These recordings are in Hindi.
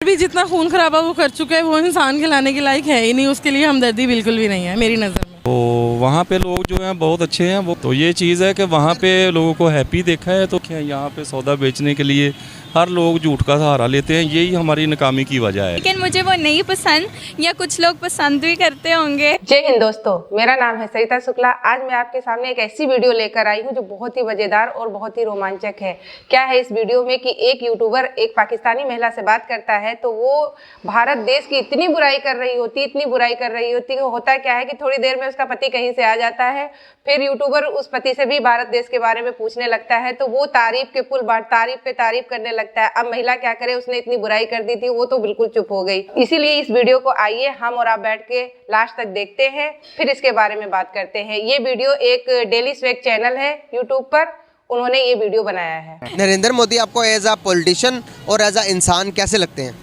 भी जितना खून खराबा वो कर चुका है वो इंसान खिलाने के लायक है ही नहीं, उसके लिए हमदर्दी बिल्कुल भी नहीं है मेरी नज़र में। तो वहाँ पे लोग जो हैं बहुत अच्छे हैं। वो तो ये चीज़ है कि वहाँ पे लोगों को हैप्पी देखा है, तो क्या यहाँ पे सौदा बेचने के लिए हर लोग झूठ का सहारा लेते हैं, यही हमारी नाकामी की वजह है। लेकिन मुझे वो नहीं पसंद, या कुछ लोग पसंद भी करते होंगे। जय हिंद दोस्तों, मेरा नाम है सरिता शुक्ला। आज मैं आपके सामने एक ऐसी वीडियो लेकर आई हूँ जो बहुत ही मज़ेदार और बहुत ही रोमांचक है। क्या है इस वीडियो में कि एक यूट्यूबर एक पाकिस्तानी महिला से बात करता है, तो वो भारत देश की इतनी बुराई कर रही होती कि होता क्या है कि थोड़ी देर में उसका पति कहीं से आ जाता है, फिर यूट्यूबर उस पति से भी भारत देश के बारे में पूछने लगता है, तो वो तारीफ के पुल तारीफ पे तारीफ करने लगता है। अब महिला क्या करे, उसने इतनी बुराई कर दी थी, वो तो बिल्कुल चुप हो गई। इसीलिए इस वीडियो को आइए हम और आप बैठ के लास्ट तक देखते हैं, फिर इसके बारे में बात करते हैं। ये वीडियो एक डेली स्वेग चैनल है यूट्यूब पर, उन्होंने ये वीडियो बनाया है। नरेंद्र मोदी आपको एज अ पॉलिटिशियन और एज अ इंसान कैसे लगते हैं?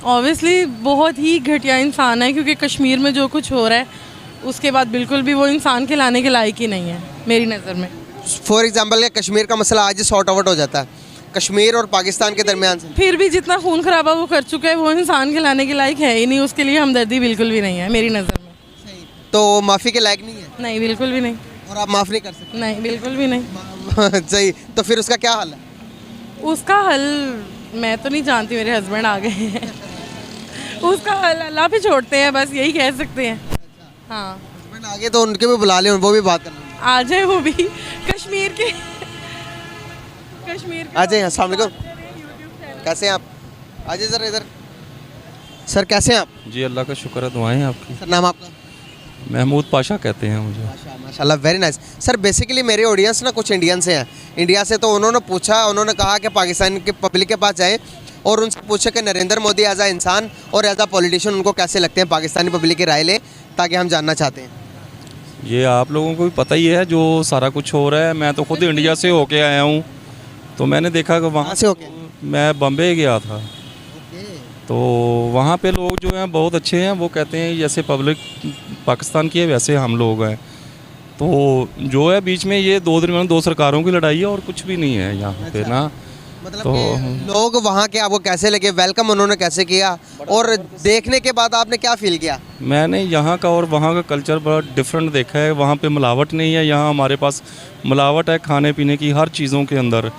ऑब्वियसली बहुत ही घटिया इंसान है, क्योंकि कश्मीर में जो कुछ हो रहा है उसके बाद बिल्कुल भी वो इंसान खिलाने के लायक ही नहीं है मेरी नज़र में। फॉर एग्जांपल कश्मीर का मसला आज सॉर्ट आउट हो जाता है कश्मीर और पाकिस्तान के दरमियान से, फिर भी जितना खून खराबा वो कर चुका है वो इंसान खिलाने के लायक है ही नहीं, उसके लिए हमदर्दी बिल्कुल भी नहीं है मेरी नज़र में। तो माफ़ी के लायक नहीं है? नहीं, बिल्कुल भी नहीं। और आप माफ़ नहीं कर सकते? नहीं, बिल्कुल भी नहीं। सही, तो फिर उसका क्या हल है? उसका हल मैं तो नहीं जानती, मेरे हस्बैंड आ गए हैं। उसका हल अल्लाह पे छोड़ते हैं, बस यही कह सकते हैं। हाँ, हस्बैंड आगे तो उनके भी बुला लें, वो भी बात कर लें। आ जाए वो भी कश्मीर के आ जाए। अस्सलाम वालेकुम, कैसे हैं आप? आ जाए ज़रा इधर। सर कैसे हैं आप? जी अल्लाह का शुक्र है, दुआएं हैं आपकी। सर नाम आपका? महमूद पाशा कहते हैं मुझे। माशाल्लाह, वेरी नाइस। सर बेसिकली मेरे ऑडियंस ना कुछ इंडियन से हैं, इंडिया से, तो उन्होंने पूछा, उन्होंने कहा कि पाकिस्तान के पब्लिक के पास जाए और उनसे पूछे कि नरेंद्र मोदी एज अ इंसान और एज अ पॉलिटिशियन उनको कैसे लगते हैं, पाकिस्तानी पब्लिक की राय लें, ताकि हम जानना चाहते हैं। ये आप लोगों को भी पता ही है जो सारा कुछ हो रहा है। मैं तो खुद इंडिया से होके आया हूँ, तो मैंने देखा कि वहाँ से होके मैं बम्बई गया था, तो वहाँ पे लोग जो हैं बहुत अच्छे हैं। वो कहते हैं जैसे पब्लिक पाकिस्तान की है वैसे हम लोग हैं। तो जो है बीच में ये दो सरकारों की लड़ाई है और कुछ भी नहीं है यहाँ पे ना। मतलब तो लोग वहाँ के आपको कैसे लगे, वेलकम उन्होंने कैसे किया, और देखने के बाद आपने क्या फील किया? मैंने यहाँ का और वहाँ का कल्चर बड़ा डिफरेंट देखा है। वहाँ पे मिलावट नहीं है, यहाँ हमारे पास मिलावट है खाने पीने की हर चीज़ों के अंदर।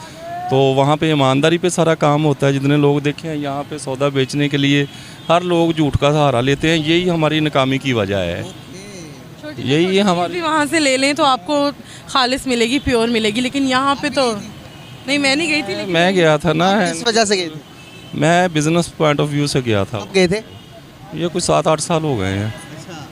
तो वहाँ पे ईमानदारी पे सारा काम होता है। जितने लोग देखे हैं यहाँ पे सौदा बेचने के लिए हर लोग झूठ का सहारा लेते हैं, यही हमारी नाकामी की वजह है। यही हमारी वहाँ से ले लें तो आपको खालिस मिलेगी, प्योर मिलेगी, लेकिन यहाँ पे तो नहीं। मैं नहीं गई थी, लेकिन मैं गया था ना, किस वजह से गए थे? मैं बिज़नेस पॉइंट ऑफ व्यू से गया था। गए थे? ये कुछ 7-8 साल हो गए हैं,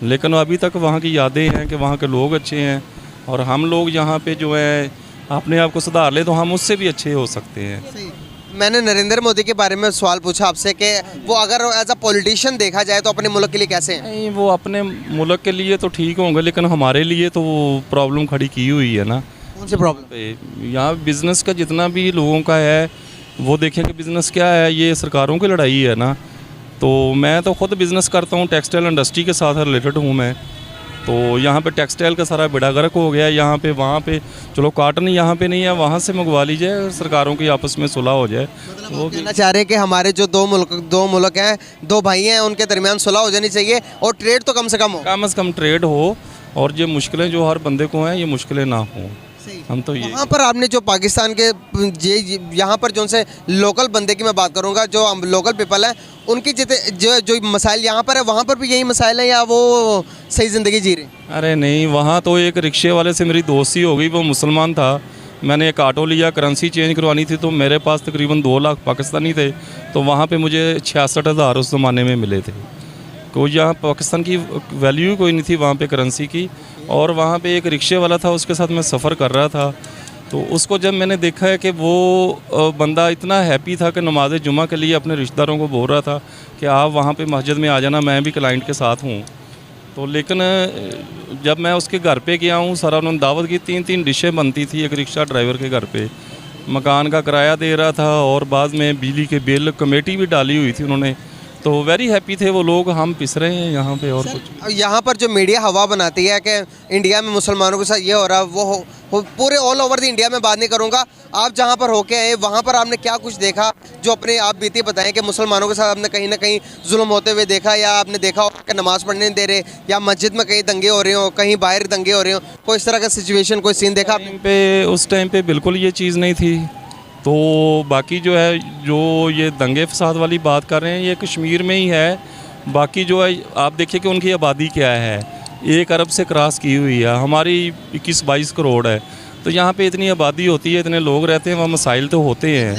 लेकिन अभी तक वहाँ की यादें हैं कि वहाँ के लोग अच्छे हैं, और हम लोग यहाँ पे जो है अपने आप को सुधार ले तो हम उससे भी अच्छे हो सकते हैं। मैंने नरेंद्र मोदी के बारे में सवाल पूछा आपसे कि वो अगर एज अ पॉलिटिशियन देखा जाए तो अपने मुल्क के लिए कैसे हैं? नहीं, वो अपने मुल्क के लिए तो ठीक होंगे, लेकिन हमारे लिए तो वो प्रॉब्लम खड़ी की हुई है ना। कौन सी प्रॉब्लम? यहाँ बिज़नेस का जितना भी लोगों का है वो देखें कि बिज़नेस क्या है, ये सरकारों की लड़ाई है ना। तो मैं तो ख़ुद बिज़नेस करता हूँ, टेक्सटाइल इंडस्ट्री के साथ रिलेटेड हूँ मैं। तो यहाँ पे टेक्सटाइल का सारा बेड़ा गर्क हो गया है यहाँ पे। वहाँ पे चलो कॉटन यहाँ पे नहीं है, वहाँ से मंगवा लीजिए, सरकारों की आपस में सुलह हो जाए। मतलब वो कहना चाह रहे हैं कि हमारे जो दो मुल्क हैं, दो भाई हैं, उनके दरमियान सुलह हो जानी चाहिए और ट्रेड तो कम से कम ट्रेड हो, और ये मुश्किलें जो हर बंदे को हैं ये मुश्किलें ना हों। हम तो ये यहाँ पर आपने जो पाकिस्तान के यहाँ पर जो उनसे लोकल बंदे की मैं बात करूँगा, जो लोकल पीपल हैं, उनकी जो मसाइल यहाँ पर है, वहाँ पर भी यही मसाइल हैं या वो सही ज़िंदगी जी रहे हैं? अरे नहीं, वहाँ तो एक रिक्शे वाले से मेरी दोस्ती हो गई, वो मुसलमान था। मैंने एक ऑटो लिया, करेंसी चेंज करवानी थी, तो मेरे पास तकरीबन 2 लाख पाकिस्तानी थे, तो वहाँ पे मुझे 66,000 उस ज़माने में मिले थे। कोई यहाँ पाकिस्तान की वैल्यू कोई नहीं थी वहाँ पे करेंसी की। और वहाँ पे एक रिक्शे वाला था, उसके साथ मैं सफ़र कर रहा था, तो उसको जब मैंने देखा है कि वो बंदा इतना हैप्पी था कि नमाज जुमा के लिए अपने रिश्तेदारों को बोल रहा था कि आप वहाँ पे मस्जिद में आ जाना, मैं भी क्लाइंट के साथ हूँ। तो लेकिन जब मैं उसके घर पे गया हूँ, सारा उन्होंने दावत की, 3-3 डिशें बनती थी एक रिक्शा ड्राइवर के घर पे, मकान का किराया दे रहा था, और बाद में बिजली के बिल कमेटी भी डाली हुई थी उन्होंने। तो वेरी हैप्पी थे वो लोग, हम पिस रहे हैं यहाँ पे और कुछ। यहाँ पर जो मीडिया हवा बनाती है कि इंडिया में मुसलमानों के साथ ये हो रहा है वो हो, पूरे ऑल ओवर द इंडिया में बात नहीं करूँगा, आप जहाँ पर होके आए वहाँ पर आपने क्या कुछ देखा जो अपने आप बीती बताएं कि मुसलमानों के साथ आपने कहीं ना कहीं जुल्म होते हुए देखा, या आपने देखा हो कि नमाज़ पढ़ने नहीं दे रहे, या मस्जिद में कहीं दंगे हो रहे हो, कहीं बाहर दंगे हो रहे हो, कोई इस तरह का सिचुएशन, कोई सीन देखा आपने? उस टाइम पे बिल्कुल ये चीज़ नहीं थी। तो बाकी जो है, जो ये दंगे फसाद वाली बात कर रहे हैं, ये कश्मीर में ही है। बाकी जो है आप देखिए कि उनकी आबादी क्या है, 1 अरब से क्रॉस की हुई है, हमारी 21-22 करोड़ है। तो यहाँ पे इतनी आबादी होती है, इतने लोग रहते हैं, वहाँ मसाइल तो होते हैं।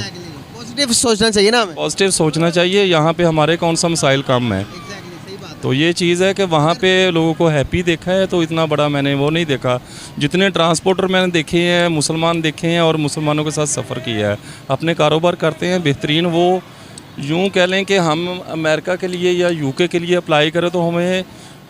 पॉजिटिव सोचना चाहिए ना हमें। पॉजिटिव सोचना चाहिए, यहाँ पे हमारे कौन सा मसाइल कम है। तो ये चीज़ है कि वहाँ पे लोगों को हैप्पी देखा है, तो इतना बड़ा मैंने वो नहीं देखा। जितने ट्रांसपोर्टर मैंने देखे हैं, मुसलमान देखे हैं और मुसलमानों के साथ सफ़र किया है, अपने कारोबार करते हैं बेहतरीन। वो यूँ कह लें कि हम अमेरिका के लिए या यूके के लिए अप्लाई करें तो हमें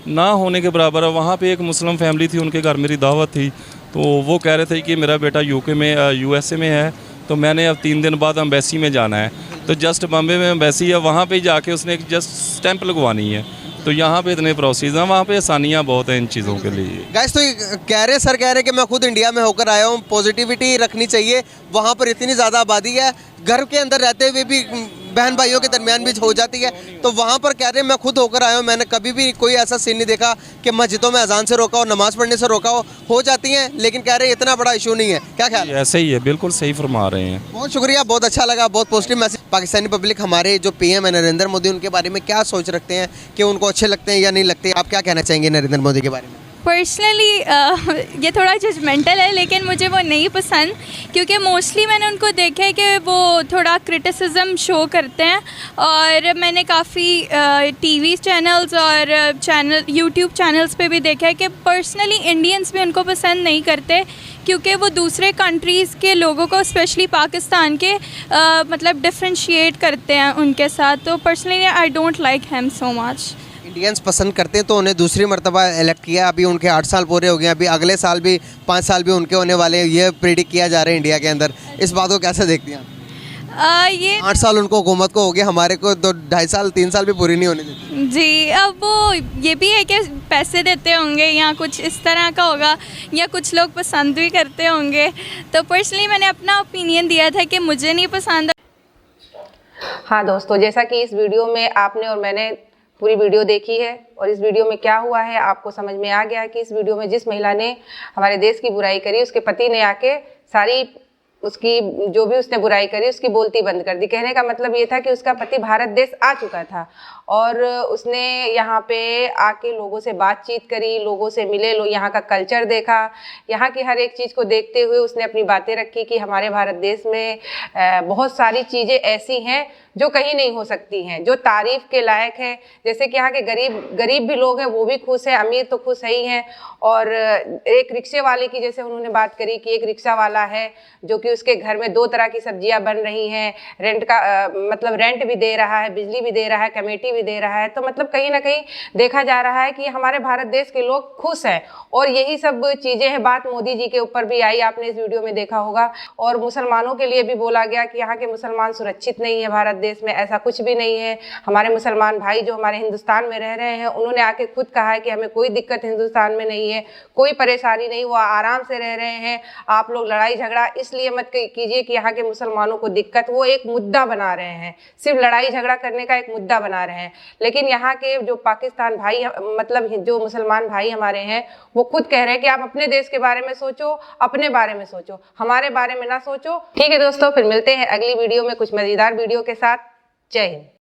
ना होने के बराबर है। वहाँ पे एक मुस्लिम फैमिली थी, उनके घर मेरी दावत थी, तो वो कह रहे थे कि मेरा बेटा यूके में USA में है, तो मैंने अब 3 दिन बाद एम्बेसी में जाना है। तो जस्ट बॉम्बे में एम्बेसी है, वहाँ पे जाके उसने एक जस्ट स्टैंप लगवानी है। तो यहाँ पे इतने प्रोसेस हैं, वहाँ पे आसानियाँ बहुत हैं इन चीज़ों के लिए। गाइस तो कह रहे सर, कह रहे कि मैं खुद इंडिया में होकर आया हूँ, पॉजिटिविटी रखनी चाहिए। वहाँ पर इतनी ज़्यादा आबादी है, घर के अंदर रहते हुए भी बहन भाइयों के दरमियान भी हो जाती है। तो वहाँ पर कह रहे हैं मैं खुद होकर आया हूँ, मैंने कभी भी कोई ऐसा सीन नहीं देखा कि मस्जिदों में अजान से रोका हो, नमाज़ पढ़ने से रोका हो जाती हैं, लेकिन कह रहे हैं इतना बड़ा इशू नहीं है। क्या ख्याल है? ऐसे ही है, बिल्कुल सही फरमा रहे हैं। बहुत शुक्रिया, बहुत अच्छा लगा, बहुत पॉजिटिव मैसेज। पाकिस्तानी पब्लिक हमारे जो PM है नरेंद्र मोदी, उनके बारे में क्या सोच रखते हैं, कि उनको अच्छे लगते हैं या नहीं लगते? आप क्या कहना चाहेंगे नरेंद्र मोदी के बारे में? पर्सनली ये थोड़ा जजमेंटल है, लेकिन मुझे वो नहीं पसंद, क्योंकि मोस्टली मैंने उनको देखा है कि वो थोड़ा क्रिटिसिज्म शो करते हैं। और मैंने काफ़ी TV चैनल्स और YouTube चैनल्स पे भी देखा है कि पर्सनली इंडियंस भी उनको पसंद नहीं करते, क्योंकि वो दूसरे कंट्रीज़ के लोगों को, स्पेशली पाकिस्तान के मतलब डिफ्रेंशिएट करते हैं उनके साथ। तो personally I don't like him so much. Indians पसंद करते हैं तो उन्हें दूसरी मरतबा इलेक्ट किया, अभी उनके 8 साल पूरे हो गए, अभी अगले साल भी 5 साल भी उनके होने वाले हैं, ये प्रेडिक्ट किया जा रहा है इंडिया के अंदर। इस बात को कैसे देखती हैं आप? ये 8 साल उनको हुकूमत को हो गया, हमारे को तो 2.5 साल 3 साल भी पूरी नहीं होने देती। जी, अब वो ये भी है कि पैसे देते होंगे या कुछ इस तरह का होगा, या कुछ लोग पसंद भी करते होंगे। तो पर्सनली मैंने अपना ओपिनियन दिया था कि मुझे नहीं पसंद। हाँ दोस्तों, जैसा कि इस वीडियो में आपने और मैंने पूरी वीडियो देखी है, और इस वीडियो में क्या हुआ है आपको समझ में आ गया है कि इस वीडियो में जिस महिला ने हमारे देश की बुराई करी, उसके पति ने आके सारी उसकी जो भी उसने बुराई करी उसकी बोलती बंद कर दी। कहने का मतलब ये था कि उसका पति भारत देश आ चुका था और उसने यहाँ पे आके लोगों से बातचीत करी, लोगों से मिले, यहाँ का कल्चर देखा, यहाँ की हर एक चीज़ को देखते हुए उसने अपनी बातें रखी कि हमारे भारत देश में बहुत सारी चीज़ें ऐसी हैं जो कहीं नहीं हो सकती हैं, जो तारीफ़ के लायक है। जैसे कि यहाँ के गरीब भी लोग हैं, वो भी खुश हैं, अमीर तो खुश है ही हैं। और एक रिक्शे वाले की जैसे उन्होंने बात करी कि एक रिक्शा वाला है जो कि उसके घर में 2 तरह की सब्जियां बन रही हैं, रेंट का मतलब रेंट भी दे रहा है, बिजली भी दे रहा है, कमेटी भी दे रहा है। तो मतलब कहीं ना कहीं देखा जा रहा है कि हमारे भारत देश के लोग खुश हैं, और यही सब चीज़ें हैं। बात मोदी जी के ऊपर भी आई, आपने इस वीडियो में देखा होगा। और मुसलमानों के लिए भी बोला गया कि यहाँ के मुसलमान सुरक्षित नहीं है भारत देश में, ऐसा कुछ भी नहीं है। हमारे मुसलमान भाई जो हमारे हिंदुस्तान में रह रहे हैं, उन्होंने आके खुद कहा है कि हमें कोई दिक्कत हिंदुस्तान में नहीं है, कोई परेशानी नहीं, वो आराम से रह रहे हैं। आप लोग लड़ाई झगड़ा इसलिए मत कीजिए कि यहाँ के मुसलमानों को दिक्कत, वो एक मुद्दा बना रहे हैं, सिर्फ लड़ाई झगड़ा करने का एक मुद्दा बना रहे हैं। लेकिन यहाँ के जो पाकिस्तान भाई मतलब जो मुसलमान भाई हमारे हैं, वो खुद कह रहे हैं कि आप अपने देश के बारे में सोचो, अपने बारे में सोचो, हमारे बारे में ना सोचो। ठीक है दोस्तों, फिर मिलते हैं अगली वीडियो में कुछ मज़ेदार वीडियो के साथ। जय हिंद।